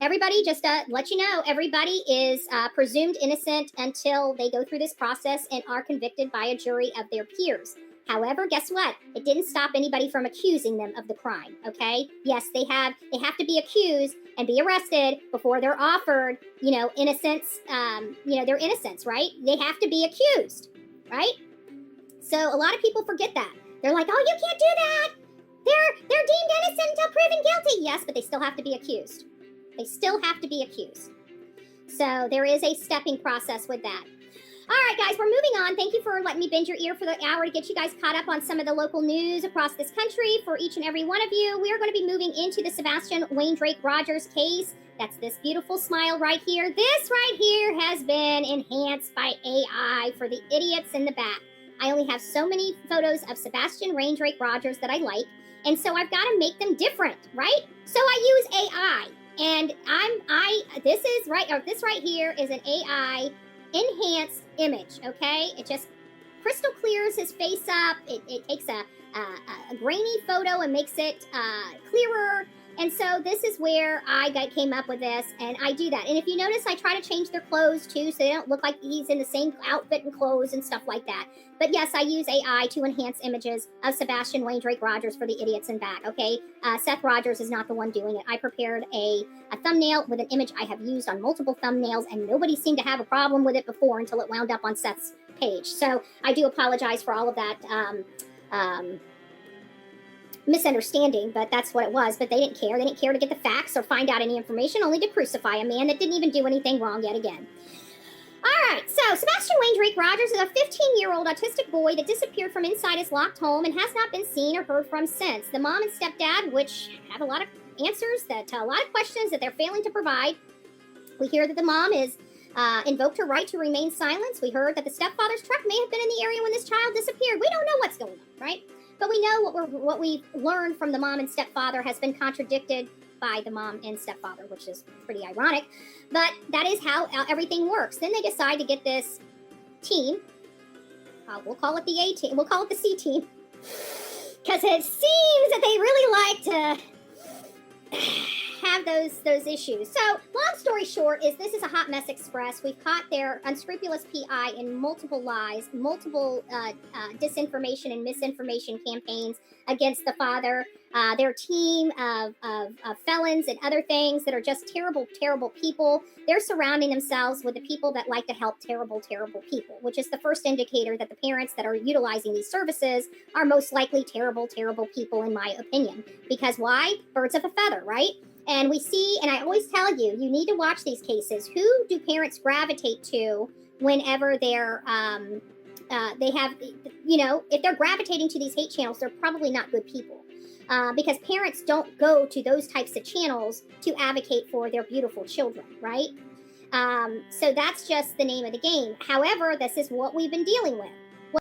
Everybody, just let you know, everybody is presumed innocent until they go through this process and are convicted by a jury of their peers. However, guess what? It didn't stop anybody from accusing them of the crime. Okay? Yes, they have to be accused and be arrested before they're offered, innocence. Their innocence, right? They have to be accused, right? So a lot of people forget that. They're like, "Oh, you can't do that. They're deemed innocent until proven guilty." Yes, but they still have to be accused. They still have to be accused. So there is a stepping process with that. All right, guys, we're moving on. Thank you for letting me bend your ear for the hour to get you guys caught up on some of the local news across this country for each and every one of you. We are going to be moving into the Sebastian Wayne Drake Rogers case. That's this beautiful smile right here. This right here has been enhanced by AI for the idiots in the back. I only have so many photos of Sebastian Wayne Drake Rogers that I like, and so I've got to make them different, right? So I use AI. And this right here is an AI enhanced image, okay? It just crystal clears his face up. It takes a grainy photo and makes it clearer. And so this is where I came up with this, and I do that. And if you notice, I try to change their clothes too, so they don't look like he's in the same outfit and clothes and stuff like that. But yes, I use AI to enhance images of Sebastian Wayne Drake Rogers for the idiots in back, okay? Seth Rogers is not the one doing it. I prepared a thumbnail with an image I have used on multiple thumbnails, and nobody seemed to have a problem with it before until it wound up on Seth's page. So I do apologize for all of that misunderstanding, but that's what it was. But they didn't care. They didn't care to get the facts or find out any information, only to crucify a man that didn't even do anything wrong yet again. All right, so Sebastian Wayne Drake Rogers is a 15-year-old autistic boy that disappeared from inside his locked home and has not been seen or heard from since. The mom and stepdad, which have a lot of answers to a lot of questions that they're failing to provide. We hear that the mom is invoked her right to remain silent. We heard that the stepfather's truck may have been in the area when this child disappeared. We don't know what's going on, right? But we know what we've learned from the mom and stepfather has been contradicted by the mom and stepfather, which is pretty ironic. But that is how everything works. Then they decide to get this team. We'll call it the A team. We'll call it the C team. Because it seems that they really like to have those issues. So, long story short is this is a hot mess express. We've caught their unscrupulous PI in multiple lies, multiple disinformation and misinformation campaigns against the father. Their team of felons and other things that are just terrible, terrible people. They're surrounding themselves with the people that like to help terrible, terrible people, which is the first indicator that the parents that are utilizing these services are most likely terrible, terrible people, in my opinion. Because why? Birds of a feather, right? And we see, and I always tell you, you need to watch these cases. Who do parents gravitate to whenever they're, they have, if they're gravitating to these hate channels, they're probably not good people. Because parents don't go to those types of channels to advocate for their beautiful children, right? So that's just the name of the game. However, this is what we've been dealing with.